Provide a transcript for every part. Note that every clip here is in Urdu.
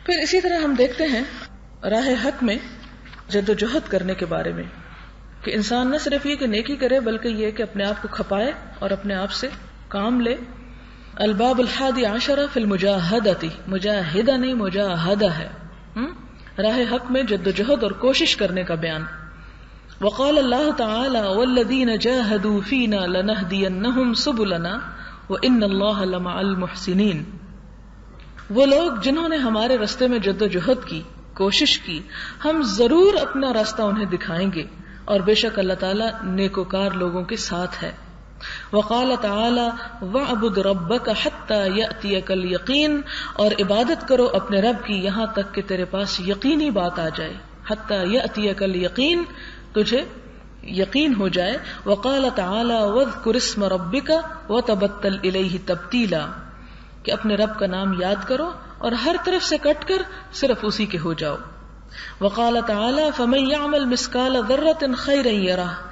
پھر اسی طرح ہم دیکھتے ہیں راہ حق میں جدوجہد کرنے کے بارے میں کہ انسان نہ صرف یہ کہ نیکی کرے بلکہ یہ کہ اپنے آپ کو کھپائے اور اپنے آپ سے کام لے. الباب الحادی عشرہ فی المجاہدۃ، مجاہدہ نہیں مجاہدہ ہے، راہ حق میں جدوجہد اور کوشش کرنے کا بیان. وقال اللہ تعالی والذین جاہدوا فینا لنہدینہم سبلنا وان اللہ لمع المحسنین. وہ لوگ جنہوں نے ہمارے راستے میں جدوجہد کی، کوشش کی، ہم ضرور اپنا راستہ انہیں دکھائیں گے اور بے شک اللہ تعالیٰ نیکوکار لوگوں کے ساتھ ہے. وقال تعالی وَاعْبُدْ رَبَّكَ حَتَّى يَأْتِيَكَ الْيَقِينُ، اور عبادت کرو اپنے رب کی یہاں تک کہ تیرے پاس یقینی بات آ جائے. حَتَّى يَأْتِيَكَ الْيَقِينُ، تجھے یقین ہو جائے. وقال تعالی وَاذْكُرِ اسْمَ رَبِّكَ وَتَبَتَّلْ إِلَيْهِ تَبْتِيلًا، کہ اپنے رب کا نام یاد کرو اور ہر طرف سے کٹ کر صرف اسی کے ہو جاؤ. وقال تعالی فَمَن يَعْمَلْ مِثْقَالَ ذَرَّةٍ خَيْرًا يَرَهُ،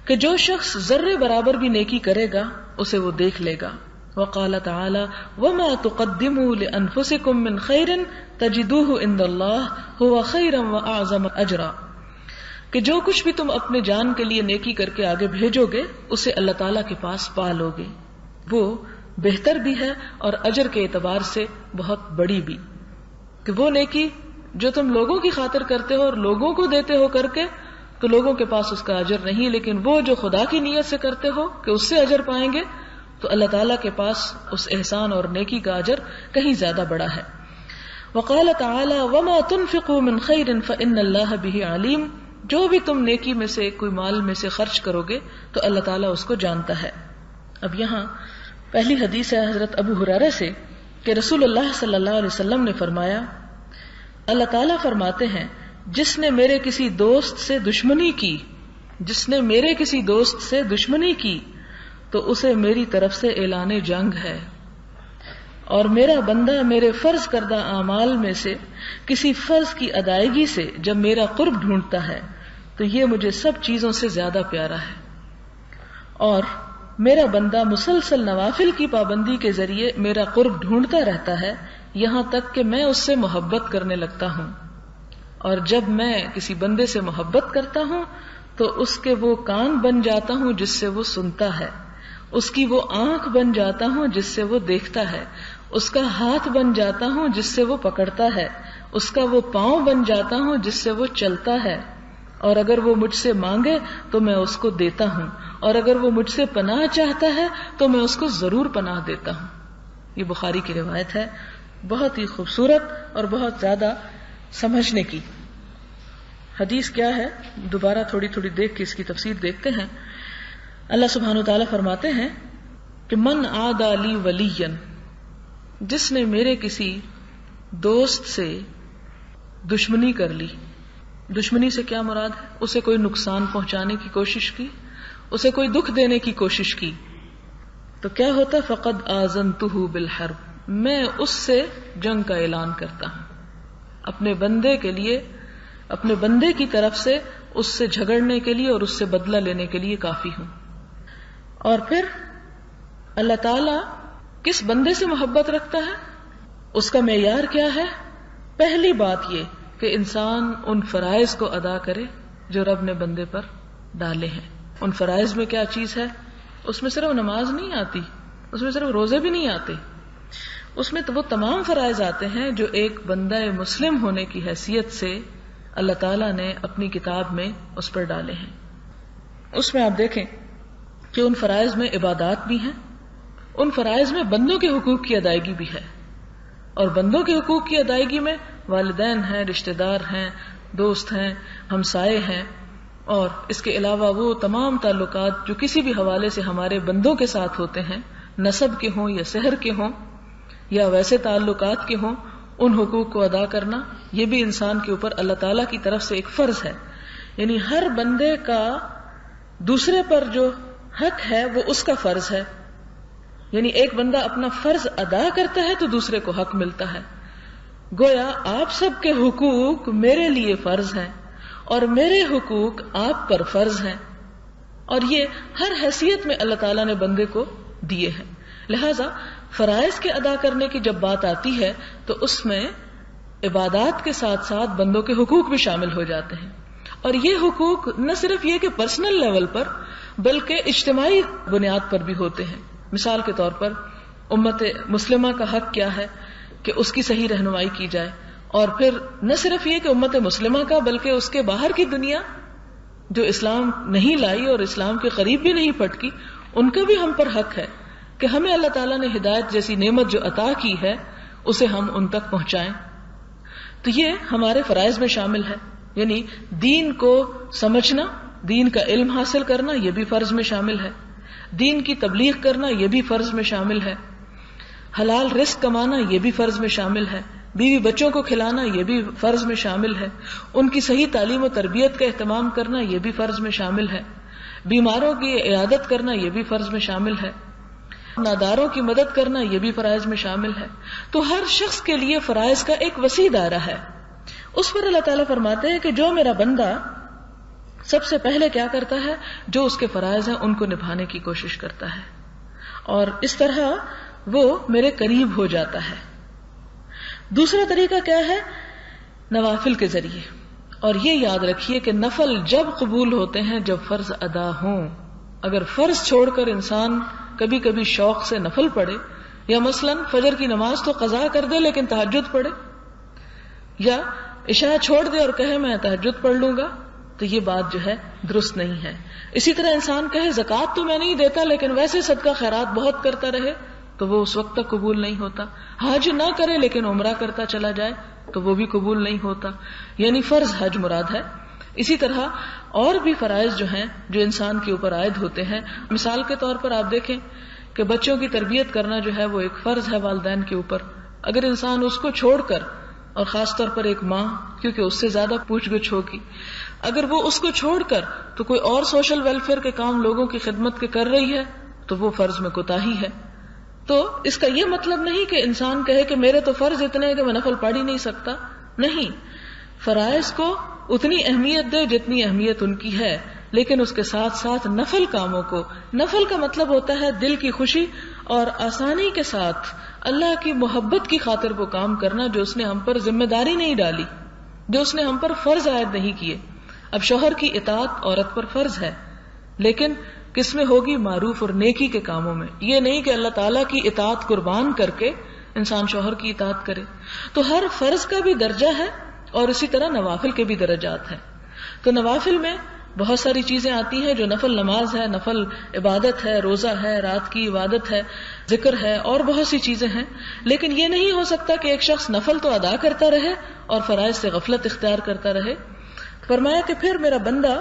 کہ جو شخص ذرے برابر بھی نیکی کرے گا اسے وہ دیکھ لے گا. وقال تعالی وَمَا تُقَدِّمُوا لِأَنفُسِكُم مِّن خَيْرٍ تَجِدُوهُ عِندَ اللَّهِ هُوَ خَيْرًا وَأَعْظَمَ أَجْرًا، کہ جو کچھ بھی تم اپنے جان کے لیے نیکی کر کے آگے بھیجو گے اسے اللہ تعالیٰ کے پاس پا لو گے، وہ بہتر بھی ہے اور اجر کے اعتبار سے بہت بڑی بھی. کہ وہ نیکی جو تم لوگوں کی خاطر کرتے ہو اور لوگوں کو دیتے ہو کر کے تو لوگوں کے پاس اس کا اجر نہیں، لیکن وہ جو خدا کی نیت سے کرتے ہو کہ اس سے اجر پائیں گے تو اللہ تعالیٰ کے پاس اس احسان اور نیکی کا اجر کہیں زیادہ بڑا ہے. وقال تعالی وما تنفقوا من خیر فإن اللہ بہ علیم، جو بھی تم نیکی میں سے کوئی مال میں سے خرچ کرو گے تو اللہ تعالیٰ اس کو جانتا ہے. اب یہاں پہلی حدیث ہے حضرت ابو ہریرہ سے کہ رسول اللہ صلی اللہ علیہ وسلم نے فرمایا، اللہ تعالیٰ فرماتے ہیں جس نے میرے کسی دوست سے دشمنی کی، جس نے میرے کسی دوست سے دشمنی کی تو اسے میری طرف سے اعلان جنگ ہے، اور میرا بندہ میرے فرض کردہ اعمال میں سے کسی فرض کی ادائیگی سے جب میرا قرب ڈھونڈتا ہے تو یہ مجھے سب چیزوں سے زیادہ پیارا ہے، اور میرا بندہ مسلسل نوافل کی پابندی کے ذریعے میرا قرب ڈھونڈتا رہتا ہے یہاں تک کہ میں اس سے محبت کرنے لگتا ہوں، اور جب میں کسی بندے سے محبت کرتا ہوں تو اس کے وہ کان بن جاتا ہوں جس سے وہ سنتا ہے، اس کی وہ آنکھ بن جاتا ہوں جس سے وہ دیکھتا ہے، اس کا ہاتھ بن جاتا ہوں جس سے وہ پکڑتا ہے، اس کا وہ پاؤں بن جاتا ہوں جس سے وہ چلتا ہے، اور اگر وہ مجھ سے مانگے تو میں اس کو دیتا ہوں، اور اگر وہ مجھ سے پناہ چاہتا ہے تو میں اس کو ضرور پناہ دیتا ہوں. یہ بخاری کی روایت ہے، بہت ہی خوبصورت اور بہت زیادہ سمجھنے کی. حدیث کیا ہے دوبارہ تھوڑی تھوڑی دیکھ کے اس کی تفسیر دیکھتے ہیں. اللہ سبحانہ وتعالیٰ فرماتے ہیں کہ من عادى لی ولیا، جس نے میرے کسی دوست سے دشمنی کر لی. دشمنی سے کیا مراد ہے؟ اسے کوئی نقصان پہنچانے کی کوشش کی، اسے کوئی دکھ دینے کی کوشش کی تو کیا ہوتا؟ فقد آذنتہ بالحرب، میں اس سے جنگ کا اعلان کرتا ہوں. اپنے بندے کے لیے، اپنے بندے کی طرف سے اس سے جھگڑنے کے لیے اور اس سے بدلہ لینے کے لیے کافی ہوں. اور پھر اللہ تعالی کس بندے سے محبت رکھتا ہے، اس کا معیار کیا ہے؟ پہلی بات یہ کہ انسان ان فرائض کو ادا کرے جو رب نے بندے پر ڈالے ہیں. ان فرائض میں کیا چیز ہے؟ اس میں صرف نماز نہیں آتی، اس میں صرف روزے بھی نہیں آتے، اس میں تو وہ تمام فرائض آتے ہیں جو ایک بندہ مسلم ہونے کی حیثیت سے اللہ تعالیٰ نے اپنی کتاب میں اس پر ڈالے ہیں. اس میں آپ دیکھیں کہ ان فرائض میں عبادات بھی ہیں، ان فرائض میں بندوں کے حقوق کی ادائیگی بھی ہے، اور بندوں کے حقوق کی ادائیگی میں والدین ہیں، رشتہ دار ہیں، دوست ہیں، ہمسائے ہیں، اور اس کے علاوہ وہ تمام تعلقات جو کسی بھی حوالے سے ہمارے بندوں کے ساتھ ہوتے ہیں، نسب کے ہوں یا شہر کے ہوں یا ویسے تعلقات کے ہوں، ان حقوق کو ادا کرنا یہ بھی انسان کے اوپر اللہ تعالیٰ کی طرف سے ایک فرض ہے. یعنی ہر بندے کا دوسرے پر جو حق ہے وہ اس کا فرض ہے. یعنی ایک بندہ اپنا فرض ادا کرتا ہے تو دوسرے کو حق ملتا ہے. گویا آپ سب کے حقوق میرے لیے فرض ہیں اور میرے حقوق آپ پر فرض ہیں، اور یہ ہر حیثیت میں اللہ تعالیٰ نے بندے کو دیے ہیں. لہذا فرائض کے ادا کرنے کی جب بات آتی ہے تو اس میں عبادات کے ساتھ ساتھ بندوں کے حقوق بھی شامل ہو جاتے ہیں. اور یہ حقوق نہ صرف یہ کہ پرسنل لیول پر بلکہ اجتماعی بنیاد پر بھی ہوتے ہیں. مثال کے طور پر امت مسلمہ کا حق کیا ہے کہ اس کی صحیح رہنمائی کی جائے، اور پھر نہ صرف یہ کہ امت مسلمہ کا بلکہ اس کے باہر کی دنیا جو اسلام نہیں لائی اور اسلام کے قریب بھی نہیں پٹکی، ان کا بھی ہم پر حق ہے کہ ہمیں اللہ تعالیٰ نے ہدایت جیسی نعمت جو عطا کی ہے اسے ہم ان تک پہنچائیں. تو یہ ہمارے فرائض میں شامل ہے. یعنی دین کو سمجھنا، دین کا علم حاصل کرنا، یہ بھی فرض میں شامل ہے. دین کی تبلیغ کرنا یہ بھی فرض میں شامل ہے. حلال رزق کمانا یہ بھی فرض میں شامل ہے. بیوی بچوں کو کھلانا یہ بھی فرض میں شامل ہے. ان کی صحیح تعلیم و تربیت کا اہتمام کرنا یہ بھی فرض میں شامل ہے. بیماروں کی عیادت کرنا یہ بھی فرض میں شامل ہے. ناداروں کی مدد کرنا یہ بھی فرائض میں شامل ہے. تو ہر شخص کے لیے فرائض کا ایک وسیع دائرہ ہے. اس پر اللہ تعالیٰ فرماتے ہیں کہ جو میرا بندہ سب سے پہلے کیا کرتا ہے، جو اس کے فرائض ہیں ان کو نبھانے کی کوشش کرتا ہے، اور اس طرح وہ میرے قریب ہو جاتا ہے. دوسرا طریقہ کیا ہے؟ نوافل کے ذریعے. اور یہ یاد رکھیے کہ نفل جب قبول ہوتے ہیں جب فرض ادا ہوں. اگر فرض چھوڑ کر انسان کبھی کبھی شوق سے نفل پڑھے، یا مثلا فجر کی نماز تو قضا کر دے لیکن تہجد پڑھے، یا عشاء چھوڑ دے اور کہے میں تہجد پڑھ لوں گا، تو یہ بات جو ہے درست نہیں ہے. اسی طرح انسان کہے زکوٰۃ تو میں نہیں دیتا لیکن ویسے صدقہ خیرات بہت کرتا رہے، تو وہ اس وقت تک قبول نہیں ہوتا. حج نہ کرے لیکن عمرہ کرتا چلا جائے تو وہ بھی قبول نہیں ہوتا. یعنی فرض حج مراد ہے. اسی طرح اور بھی فرائض جو ہیں جو انسان کے اوپر عائد ہوتے ہیں. مثال کے طور پر آپ دیکھیں کہ بچوں کی تربیت کرنا جو ہے وہ ایک فرض ہے والدین کے اوپر. اگر انسان اس کو چھوڑ کر، اور خاص طور پر ایک ماں کیونکہ اس سے زیادہ پوچھ گچھ ہوگی، اگر وہ اس کو چھوڑ کر تو کوئی اور سوشل ویلفیئر کے کام لوگوں کی خدمت کے کر رہی ہے تو وہ فرض میں کوتاہی ہے. تو اس کا یہ مطلب نہیں کہ انسان کہے کہ میرے تو فرض اتنے ہیں کہ میں نفل پڑھ ہی نہیں سکتا. نہیں، فرائض کو اتنی اہمیت دے جتنی اہمیت ان کی ہے، لیکن اس کے ساتھ ساتھ نفل کاموں کو، نفل کا مطلب ہوتا ہے دل کی خوشی اور آسانی کے ساتھ اللہ کی محبت کی خاطر وہ کام کرنا جو اس نے ہم پر ذمہ داری نہیں ڈالی، جو اس نے ہم پر فرض عائد نہیں کیے. اب شوہر کی اطاعت عورت پر فرض ہے، لیکن کس میں ہوگی؟ معروف اور نیکی کے کاموں میں. یہ نہیں کہ اللہ تعالیٰ کی اطاعت قربان کر کے انسان شوہر کی اطاعت کرے. تو ہر فرض کا بھی درجہ ہے اور اسی طرح نوافل کے بھی درجات ہیں. تو نوافل میں بہت ساری چیزیں آتی ہیں جو نفل نماز ہے، نفل عبادت ہے، روزہ ہے، رات کی عبادت ہے، ذکر ہے، اور بہت سی چیزیں ہیں. لیکن یہ نہیں ہو سکتا کہ ایک شخص نفل تو ادا کرتا رہے اور فرائض سے غفلت اختیار کرتا رہے. فرمایا کہ پھر میرا بندہ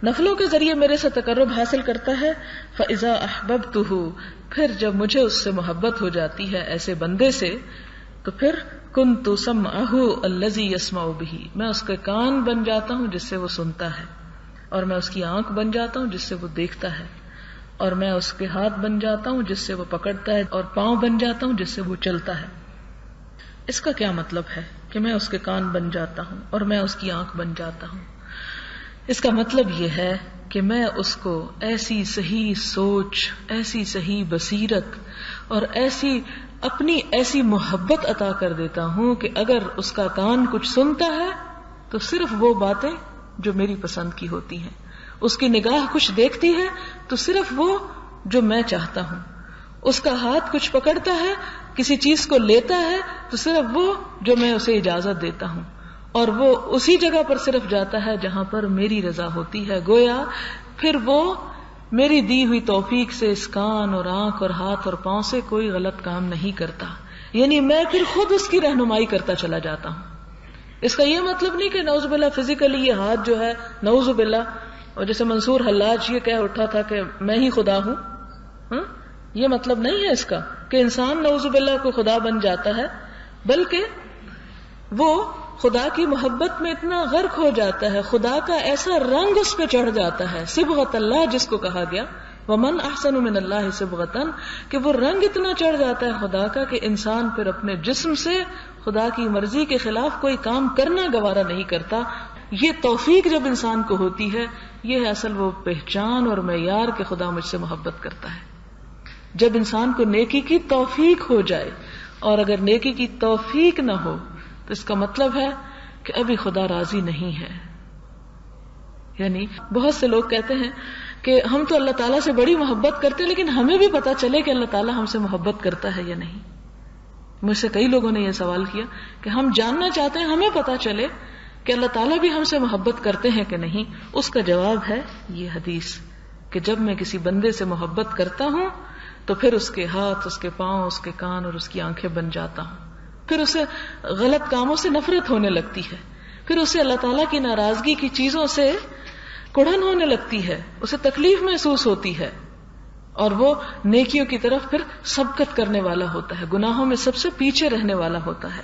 نفلوں کے ذریعے میرے سے تقرب حاصل کرتا ہے. فَإِذَا أَحْبَبْتُهُ، پھر جب مجھے اس سے محبت ہو جاتی ہے ایسے بندے سے، تو پھر كُنْتُ سَمْعَهُ الَّذِي يَسْمَعُ بِهِ، میں اس کے کان بن جاتا ہوں جس سے وہ سنتا ہے، اور میں اس کی آنکھ بن جاتا ہوں جس سے وہ دیکھتا ہے، اور میں اس کے ہاتھ بن جاتا ہوں جس سے وہ پکڑتا ہے، اور پاؤں بن جاتا ہوں جس سے وہ چلتا ہے. اس کا کیا مطلب ہے کہ میں اس کے کان بن جاتا ہوں اور میں اس کی آنکھ بن جاتا ہوں؟ اس کا مطلب یہ ہے کہ میں اس کو ایسی صحیح سوچ، ایسی صحیح بصیرت اور ایسی محبت عطا کر دیتا ہوں کہ اگر اس کا کان کچھ سنتا ہے تو صرف وہ باتیں جو میری پسند کی ہوتی ہیں، اس کی نگاہ کچھ دیکھتی ہے تو صرف وہ جو میں چاہتا ہوں، اس کا ہاتھ کچھ پکڑتا ہے، کسی چیز کو لیتا ہے تو صرف وہ جو میں اسے اجازت دیتا ہوں، اور وہ اسی جگہ پر صرف جاتا ہے جہاں پر میری رضا ہوتی ہے. گویا پھر وہ میری دی ہوئی توفیق سے اس کان اور آنکھ اور ہاتھ اور پاؤں سے کوئی غلط کام نہیں کرتا، یعنی میں پھر خود اس کی رہنمائی کرتا چلا جاتا ہوں. اس کا یہ مطلب نہیں کہ نعوذ باللہ فزیکلی یہ ہاتھ جو ہے نعوذ باللہ، اور جیسے منصور حلاج یہ کہہ اٹھا تھا کہ میں ہی خدا ہوں، یہ مطلب نہیں ہے اس کا کہ انسان نعوذ باللہ کو خدا بن جاتا ہے، بلکہ وہ خدا کی محبت میں اتنا غرق ہو جاتا ہے، خدا کا ایسا رنگ اس پہ چڑھ جاتا ہے، صبغت اللہ جس کو کہا گیا، ومن احسن من اللہ صبغتن، کہ وہ رنگ اتنا چڑھ جاتا ہے خدا کا کہ انسان پھر اپنے جسم سے خدا کی مرضی کے خلاف کوئی کام کرنا گوارا نہیں کرتا. یہ توفیق جب انسان کو ہوتی ہے، یہ ہے اصل وہ پہچان اور معیار کہ خدا مجھ سے محبت کرتا ہے. جب انسان کو نیکی کی توفیق ہو جائے، اور اگر نیکی کی توفیق نہ ہو تو اس کا مطلب ہے کہ ابھی خدا راضی نہیں ہے. یعنی بہت سے لوگ کہتے ہیں کہ ہم تو اللہ تعالیٰ سے بڑی محبت کرتے ہیں لیکن ہمیں بھی پتا چلے کہ اللہ تعالیٰ ہم سے محبت کرتا ہے یا نہیں. مجھ سے کئی لوگوں نے یہ سوال کیا کہ ہم جاننا چاہتے ہیں, ہمیں پتا چلے کہ اللہ تعالیٰ بھی ہم سے محبت کرتے ہیں کہ نہیں. اس کا جواب ہے یہ حدیث کہ جب میں کسی بندے سے محبت کرتا ہوں تو پھر اس کے ہاتھ, اس کے پاؤں, اس کے کان اور اس کی آنکھیں بن جاتا ہوں. پھر اسے غلط کاموں سے نفرت ہونے لگتی ہے, پھر اسے اللہ تعالیٰ کی ناراضگی کی چیزوں سے کڑھن ہونے لگتی ہے, اسے تکلیف محسوس ہوتی ہے, اور وہ نیکیوں کی طرف پھر سبقت کرنے والا ہوتا ہے, گناہوں میں سب سے پیچھے رہنے والا ہوتا ہے.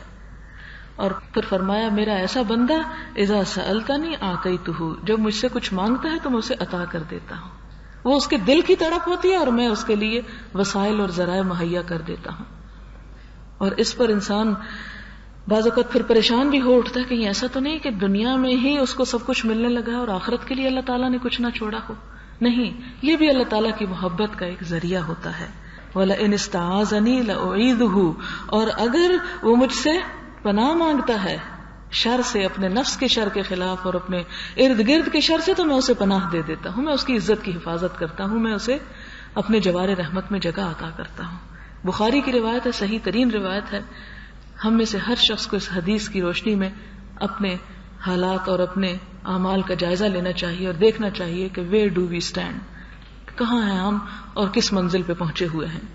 اور پھر فرمایا میرا ایسا بندہ اذا سألتنی اعطیتہ, جب مجھ سے کچھ مانگتا ہے تو میں اسے عطا کر دیتا ہوں. وہ اس کے دل کی تڑپ ہوتی ہے اور میں اس کے لیے وسائل اور ذرائع مہیا کر دیتا ہوں. اور اس پر انسان بعض اوقات پھر پریشان بھی ہو اٹھتا ہے کہ ایسا تو نہیں کہ دنیا میں ہی اس کو سب کچھ ملنے لگا ہے اور آخرت کے لیے اللہ تعالیٰ نے کچھ نہ چھوڑا ہو. نہیں, یہ بھی اللہ تعالیٰ کی محبت کا ایک ذریعہ ہوتا ہے. وَلَئِنِ اسْتَعَاذَنِي لَأُعِيذُهُ, اور اگر وہ مجھ سے پناہ مانگتا ہے شر سے, اپنے نفس کے شر کے خلاف اور اپنے ارد گرد کے شر سے, تو میں اسے پناہ دے دیتا ہوں, میں اس کی عزت کی حفاظت کرتا ہوں, میں اسے اپنے جوار رحمت میں جگہ عطا کرتا ہوں. بخاری کی روایت ہے, صحیح ترین روایت ہے. ہم میں سے ہر شخص کو اس حدیث کی روشنی میں اپنے حالات اور اپنے اعمال کا جائزہ لینا چاہیے اور دیکھنا چاہیے کہ ویئر ڈو وی اسٹینڈ, کہاں ہیں ہم اور کس منزل پہ پہنچے ہوئے ہیں.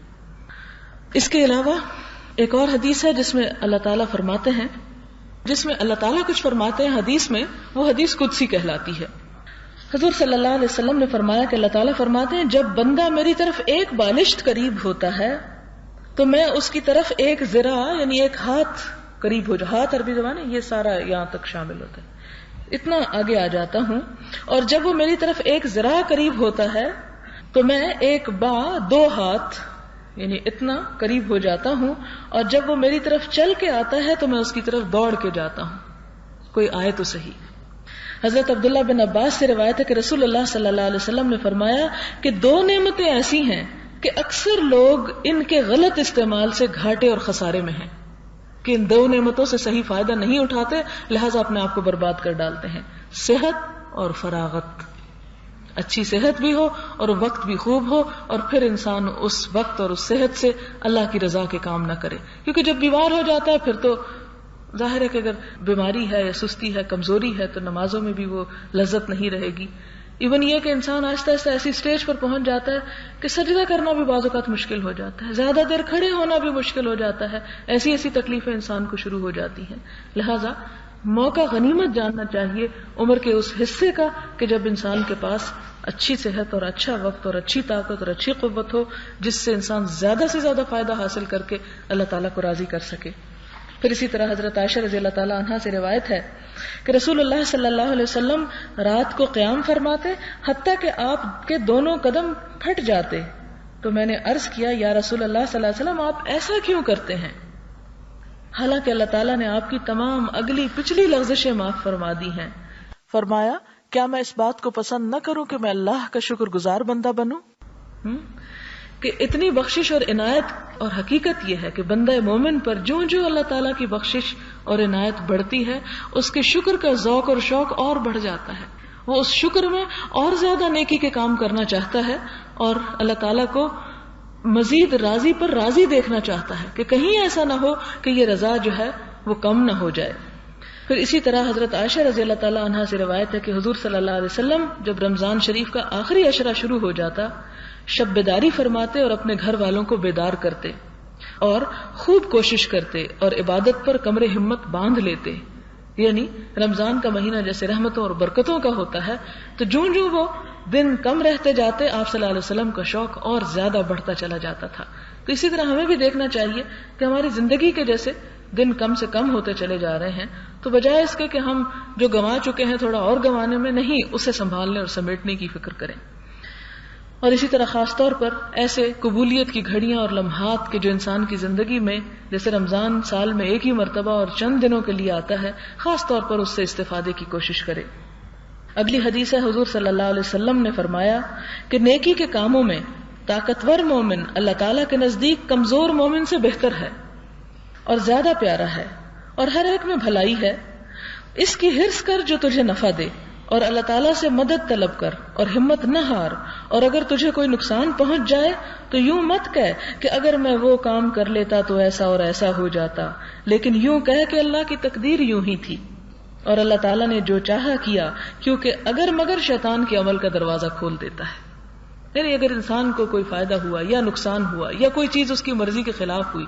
اس کے علاوہ ایک اور حدیث ہے جس میں اللہ تعالیٰ فرماتے ہیں, جس میں اللہ تعالیٰ کچھ فرماتے ہیں حدیث میں, وہ حدیث قدسی کہلاتی ہے. حضور صلی اللہ علیہ وسلم نے فرمایا کہ اللہ تعالیٰ فرماتے ہیں جب بندہ میری طرف ایک بالشت قریب ہوتا ہے تو میں اس کی طرف ایک ذرا یعنی ایک ہاتھ قریب ہو جا, ہاتھ عربی زبان ہے, یہ سارا یہاں تک شامل ہوتا ہے, اتنا آگے آ جاتا ہوں. اور جب وہ میری طرف ایک ذرا قریب ہوتا ہے تو میں ایک با دو ہاتھ یعنی اتنا قریب ہو جاتا ہوں, اور جب وہ میری طرف چل کے آتا ہے تو میں اس کی طرف دوڑ کے جاتا ہوں. کوئی آئے تو صحیح. حضرت عبداللہ بن عباس سے روایت ہے کہ رسول اللہ صلی اللہ علیہ وسلم نے فرمایا کہ دو نعمتیں ایسی ہیں کہ اکثر لوگ ان کے غلط استعمال سے گھاٹے اور خسارے میں ہیں, کہ ان دو نعمتوں سے صحیح فائدہ نہیں اٹھاتے, لہٰذا اپنے آپ کو برباد کر ڈالتے ہیں. صحت اور فراغت, اچھی صحت بھی ہو اور وقت بھی خوب ہو, اور پھر انسان اس وقت اور اس صحت سے اللہ کی رضا کے کام نہ کرے, کیونکہ جب بیمار ہو جاتا ہے پھر تو ظاہر ہے کہ اگر بیماری ہے یا سستی ہے, کمزوری ہے, تو نمازوں میں بھی وہ لذت نہیں رہے گی. ایون یہ کہ انسان آہستہ آہستہ ایسی سٹیج پر پہنچ جاتا ہے کہ سجدہ کرنا بھی بعض اوقات مشکل ہو جاتا ہے, زیادہ دیر کھڑے ہونا بھی مشکل ہو جاتا ہے, ایسی ایسی تکلیفیں انسان کو شروع ہو جاتی ہیں. لہذا موقع غنیمت جاننا چاہیے عمر کے اس حصے کا کہ جب انسان کے پاس اچھی صحت اور اچھا وقت اور اچھی طاقت اور اچھی قوت ہو, جس سے انسان زیادہ سے زیادہ فائدہ حاصل کر کے اللہ تعالیٰ کو راضی کر سکے. پھر اسی طرح حضرت عائشہ رضی اللہ تعالیٰ عنہا سے روایت ہے کہ رسول اللہ صلی اللہ علیہ وسلم رات کو قیام فرماتے حتیٰ کہ آپ کے دونوں قدم پھٹ جاتے, تو میں نے عرض کیا یا رسول اللہ صلی اللہ علیہ وسلم آپ ایسا کیوں کرتے ہیں, حالانکہ اللہ تعالیٰ نے آپ کی تمام اگلی پچھلی لغزشیں معاف فرما دی ہیں. فرمایا کیا میں اس بات کو پسند نہ کروں کہ میں اللہ کا شکر گزار بندہ بنوں. کہ اتنی بخشش اور عنایت, اور حقیقت یہ ہے کہ بندہ مومن پر جو جو اللہ تعالیٰ کی بخشش اور عنایت بڑھتی ہے اس کے شکر کا ذوق اور شوق اور بڑھ جاتا ہے, وہ اس شکر میں اور زیادہ نیکی کے کام کرنا چاہتا ہے اور اللہ تعالیٰ کو مزید راضی پر راضی دیکھنا چاہتا ہے کہ کہیں ایسا نہ ہو کہ یہ رضا جو ہے وہ کم نہ ہو جائے. پھر اسی طرح حضرت عائشہ رضی اللہ تعالیٰ عنہا سے روایت ہے کہ حضور صلی اللہ علیہ وسلم جب رمضان شریف کا آخری عشرہ شروع ہو جاتا شب بیداری فرماتے اور اپنے گھر والوں کو بیدار کرتے اور خوب کوشش کرتے اور عبادت پر کمر ہمت باندھ لیتے. یعنی رمضان کا مہینہ جیسے رحمتوں اور برکتوں کا ہوتا ہے, تو جو جو وہ دن کم رہتے جاتے آپ صلی اللہ علیہ وسلم کا شوق اور زیادہ بڑھتا چلا جاتا تھا. تو اسی طرح ہمیں بھی دیکھنا چاہیے کہ ہماری زندگی کے جیسے دن کم سے کم ہوتے چلے جا رہے ہیں, تو بجائے اس کے کہ ہم جو گنوا چکے ہیں تھوڑا اور گنوانے میں, نہیں, اسے سنبھالنے اور سمیٹنے کی فکر کریں. اور اسی طرح خاص طور پر ایسے قبولیت کی گھڑیاں اور لمحات کے جو انسان کی زندگی میں جیسے رمضان سال میں ایک ہی مرتبہ اور چند دنوں کے لیے آتا ہے, خاص طور پر اس سے استفادے کی کوشش کرے. اگلی حدیث ہے, حضور صلی اللہ علیہ وسلم نے فرمایا کہ نیکی کے کاموں میں طاقتور مومن اللہ تعالیٰ کے نزدیک کمزور مومن سے بہتر ہے اور زیادہ پیارا ہے, اور ہر ایک میں بھلائی ہے. اس کی حرص کر جو تجھے نفع دے، اور اللہ تعالیٰ سے مدد طلب کر اور ہمت نہ ہار. اور اگر تجھے کوئی نقصان پہنچ جائے تو یوں مت کہہ کہ اگر میں وہ کام کر لیتا تو ایسا اور ایسا ہو جاتا، لیکن یوں کہہ کہ اللہ کی تقدیر یوں ہی تھی اور اللہ تعالیٰ نے جو چاہا کیا، کیونکہ اگر مگر شیطان کے عمل کا دروازہ کھول دیتا ہے. یعنی اگر انسان کو کوئی فائدہ ہوا یا نقصان ہوا یا کوئی چیز اس کی مرضی کے خلاف ہوئی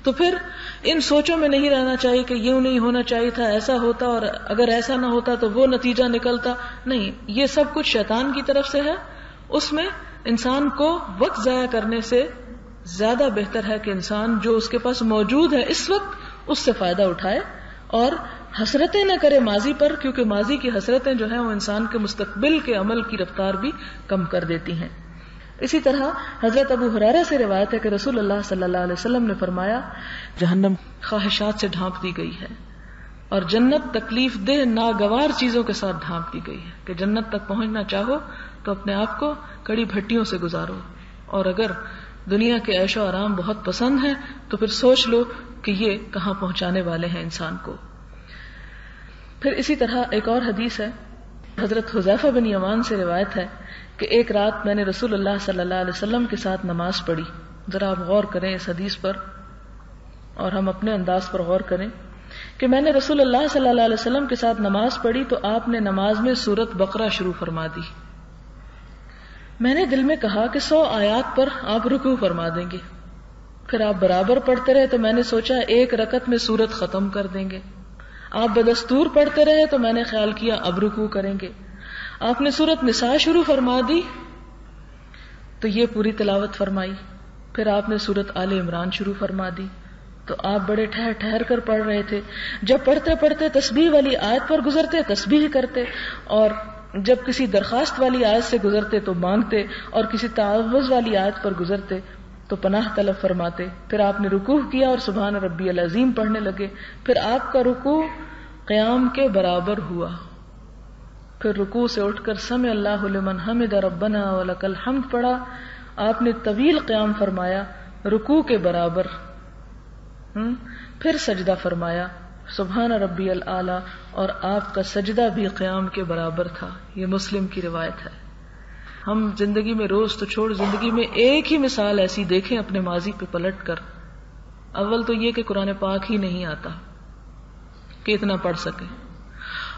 تو پھر ان سوچوں میں نہیں رہنا چاہیے کہ یوں نہیں ہونا چاہیے تھا، ایسا ہوتا، اور اگر ایسا نہ ہوتا تو وہ نتیجہ نکلتا. نہیں، یہ سب کچھ شیطان کی طرف سے ہے. اس میں انسان کو وقت ضائع کرنے سے زیادہ بہتر ہے کہ انسان جو اس کے پاس موجود ہے اس وقت اس سے فائدہ اٹھائے اور حسرتیں نہ کرے ماضی پر، کیونکہ ماضی کی حسرتیں جو ہیں وہ انسان کے مستقبل کے عمل کی رفتار بھی کم کر دیتی ہیں. اسی طرح حضرت ابو ہریرہ سے روایت ہے کہ رسول اللہ صلی اللہ علیہ وسلم نے فرمایا، جہنم خواہشات سے ڈھانپ دی گئی ہے اور جنت تکلیف دہ ناگوار چیزوں کے ساتھ ڈھانپ دی گئی ہے کہ جنت تک پہنچنا چاہو تو اپنے آپ کو کڑی بھٹیوں سے گزارو، اور اگر دنیا کے عیش و آرام بہت پسند ہے تو پھر سوچ لو کہ یہ کہاں پہنچانے والے ہیں انسان کو. پھر اسی طرح ایک اور حدیث ہے، حضرت حذیفہ بن یمان سے روایت ہے کہ ایک رات میں نے رسول اللہ صلی اللہ علیہ وسلم کے ساتھ نماز پڑھی. ذرا آپ غور کریں اس حدیث پر اور ہم اپنے انداز پر غور کریں کہ میں نے رسول اللہ صلی اللہ علیہ وسلم کے ساتھ نماز پڑھی تو آپ نے نماز میں سورت بقرہ شروع فرما دی. میں نے دل میں کہا کہ 100 آیات پر آپ رکوع فرما دیں گے. پھر آپ برابر پڑھتے رہے تو میں نے سوچا ایک رکعت میں سورت ختم کر دیں گے. آپ بدستور پڑھتے رہے تو میں نے خیال کیا اب رکوع کریں گے. آپ نے سورت نساء شروع فرما دی تو یہ پوری تلاوت فرمائی. پھر آپ نے سورت آل عمران شروع فرما دی تو آپ بڑے ٹھہر ٹھہر کر پڑھ رہے تھے. جب پڑھتے پڑھتے تسبیح والی آیت پر گزرتے تسبیح کرتے، اور جب کسی درخواست والی آیت سے گزرتے تو مانگتے، اور کسی تعوذ والی آیت پر گزرتے تو پناہ طلب فرماتے. پھر آپ نے رکوع کیا اور سبحان ربی العظیم پڑھنے لگے. پھر آپ کا رکوع قیام کے برابر ہوا. پھر رکوع سے اٹھ کر سمع اللہ لمن حمد ربنا ولک الحمد پڑھا. آپ نے طویل قیام فرمایا رکوع کے برابر. پھر سجدہ فرمایا سبحان ربی الاعلی، اور آپ کا سجدہ بھی قیام کے برابر تھا. یہ مسلم کی روایت ہے. ہم زندگی میں روز تو چھوڑ، زندگی میں ایک ہی مثال ایسی دیکھیں اپنے ماضی پہ پلٹ کر. اول تو یہ کہ قرآن پاک ہی نہیں آتا کہ اتنا پڑھ سکے،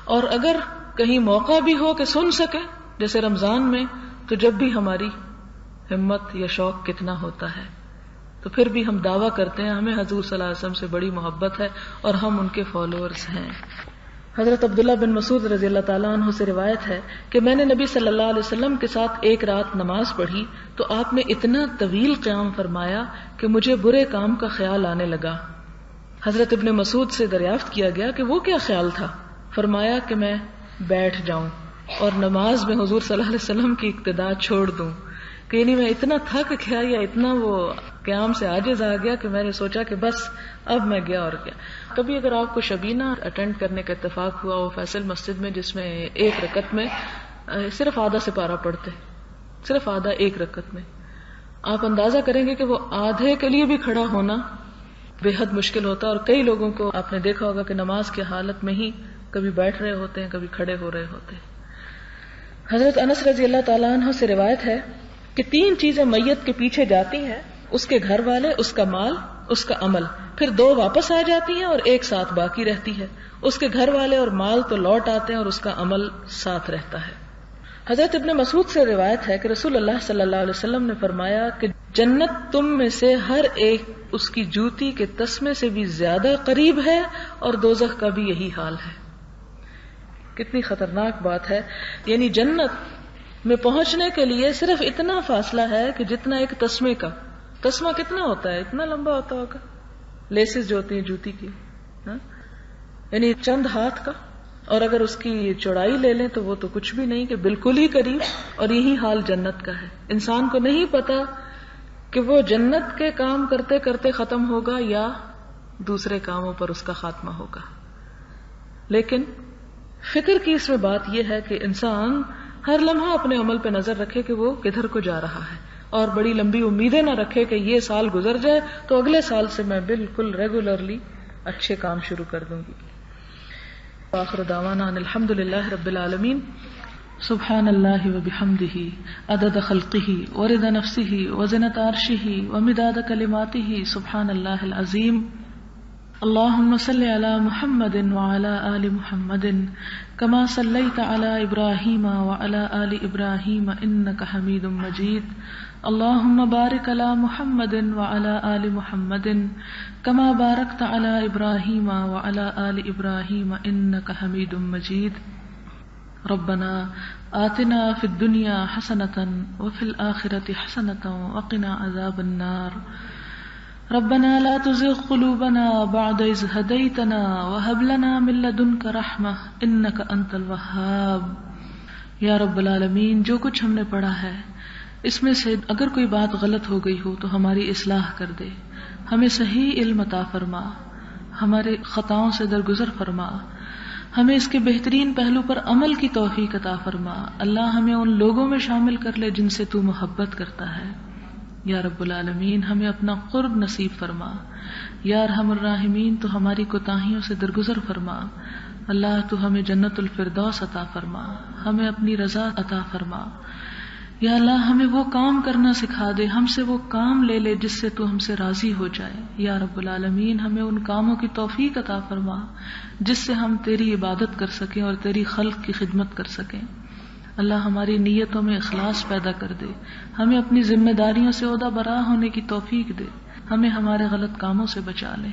اور اگر کہیں موقع بھی ہو کہ سن سکے جیسے رمضان میں، تو جب بھی ہماری ہمت یا شوق کتنا ہوتا ہے. تو پھر بھی ہم دعویٰ کرتے ہیں ہمیں حضور صلی اللہ علیہ وسلم سے بڑی محبت ہے اور ہم ان کے فالوورز ہیں. حضرت عبداللہ بن مسعود رضی اللہ تعالیٰ عنہ سے روایت ہے کہ میں نے نبی صلی اللہ علیہ وسلم کے ساتھ ایک رات نماز پڑھی تو آپ نے اتنا طویل قیام فرمایا کہ مجھے برے کام کا خیال آنے لگا. حضرت ابن مسعود سے دریافت کیا گیا کہ وہ کیا خیال تھا؟ فرمایا کہ میں بیٹھ جاؤں اور نماز میں حضور صلی اللہ علیہ وسلم کی اقتداء چھوڑ دوں. کہ یعنی میں اتنا تھک گیا یا اتنا وہ قیام سے عاجز آ گیا کہ میں نے سوچا کہ بس اب میں گیا اور کیا. کبھی اگر آپ کو شبینہ اٹینڈ کرنے کا اتفاق ہوا وہ فیصل مسجد میں، جس میں ایک رکعت میں صرف آدھا سپارہ پڑھتے، صرف آدھا ایک رکعت میں، آپ اندازہ کریں گے کہ وہ آدھے کے لیے بھی کھڑا ہونا بے حد مشکل ہوتا. اور کئی لوگوں کو آپ نے دیکھا ہوگا کہ نماز کی حالت میں ہی کبھی بیٹھ رہے ہوتے ہیں، کبھی کھڑے ہو رہے ہوتے ہیں. حضرت انس رضی اللہ تعالیٰ عنہ سے روایت ہے کہ 3 چیزیں میت کے پیچھے جاتی ہیں، اس کے گھر والے، اس کا مال، اس کا عمل. پھر 2 واپس آ جاتی ہیں اور 1 ساتھ باقی رہتی ہے. اس کے گھر والے اور مال تو لوٹ آتے ہیں اور اس کا عمل ساتھ رہتا ہے. حضرت ابن مسعود سے روایت ہے کہ رسول اللہ صلی اللہ علیہ وسلم نے فرمایا کہ جنت تم میں سے ہر ایک اس کی جوتی کے تسمے سے بھی زیادہ قریب ہے اور دوزخ کا بھی یہی حال ہے. کتنی خطرناک بات ہے. یعنی جنت میں پہنچنے کے لیے صرف اتنا فاصلہ ہے کہ جتنا ایک تسمے کا، تسمہ کتنا ہوتا ہے؟ اتنا لمبا ہوتا ہوگا، لیسز جو ہوتی ہیں جوتی کی، یعنی چند ہاتھ کا. اور اگر اس کی چوڑائی لے لیں تو وہ تو کچھ بھی نہیں، کہ بالکل ہی قریب. اور یہی حال جنت کا ہے. انسان کو نہیں پتا کہ وہ جنت کے کام کرتے کرتے ختم ہوگا یا دوسرے کاموں پر اس کا خاتمہ ہوگا. لیکن فکر کی اس میں بات یہ ہے کہ انسان ہر لمحہ اپنے عمل پہ نظر رکھے کہ وہ کدھر کو جا رہا ہے، اور بڑی لمبی امیدیں نہ رکھے کہ یہ سال گزر جائے تو اگلے سال سے میں بالکل ریگولرلی اچھے کام شروع کر دوں گی. آخر دعوانا ان الحمد للہ رب العالمین. سبحان اللہ وبحمدہ عدد خلقہ ورضا نفسہ وزنۃ عرشہ ومداد کلماتہ سبحان اللہ العظیم. اللہم صل علی محمد وعلی آل محمد کما صلیت علی ابراہیم وعلی آل ابراہیم انک حمید مجید. اللہم بارک علی محمد وعلی آل محمد کما بارکت علی ابراہیم وعلی آل ابراہیم انک حمید مجید. ربنا آتنا فی الدنیا حسنۃ وفی الآخرۃ حسنۃ وقنا عذاب النار. ربنا لا تزغ قلوبنا بعد إذ هديتنا وهب لنا من لدنك رحمة إنك أنت الوهاب. یا رب العالمین، جو کچھ ہم نے پڑھا ہے اس میں سے اگر کوئی بات غلط ہو گئی ہو تو ہماری اصلاح کر دے، ہمیں صحیح علم عطا فرما، ہمارے خطاؤں سے درگزر فرما، ہمیں اس کے بہترین پہلو پر عمل کی توفیق عطا فرما. اللہ ہمیں ان لوگوں میں شامل کر لے جن سے تو محبت کرتا ہے. یا رب العالمین، ہمیں اپنا قرب نصیب فرما. یا ارحم الراحمین، تو ہماری کوتاہیوں سے درگزر فرما. اللہ تو ہمیں جنت الفردوس عطا فرما، ہمیں اپنی رضا عطا فرما. یا اللہ ہمیں وہ کام کرنا سکھا دے، ہم سے وہ کام لے لے جس سے تو ہم سے راضی ہو جائے. یا رب العالمین، ہمیں ان کاموں کی توفیق عطا فرما جس سے ہم تیری عبادت کر سکیں اور تیری خلق کی خدمت کر سکیں. اللہ ہماری نیتوں میں اخلاص پیدا کر دے، ہمیں اپنی ذمہ داریوں سے عہدہ برا ہونے کی توفیق دے، ہمیں ہمارے غلط کاموں سے بچا لے،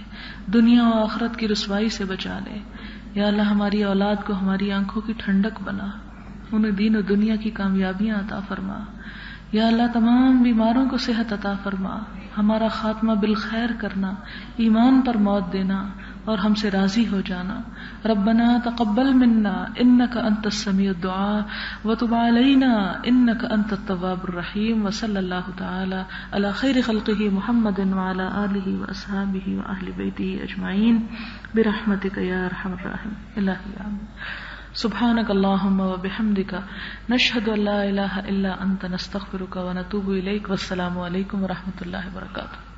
دنیا و آخرت کی رسوائی سے بچا لے. یا اللہ ہماری اولاد کو ہماری آنکھوں کی ٹھنڈک بنا، انہیں دین و دنیا کی کامیابیاں عطا فرما. یا اللہ تمام بیماروں کو صحت عطا فرما، ہمارا خاتمہ بالخیر کرنا، ایمان پر موت دینا اور ہم سے راضی ہو جانا. ربنا تقبل منا انک انت السمیع الدعاء وتب علینا انک انت التواب الرحیم. وصلی اللہ تعالی علی خیر خلقہ محمد وعلی آلہ واصحابہ واہل بیتہ اجمعین برحمتک یا ارحم الراحمین. الہی آمین. سبحانک اللہم وبحمدک نشہد ان لا الہ الا انت نستغفرک ونتوب الیک. والسلام علیکم ورحمۃ اللہ وبرکاتہ.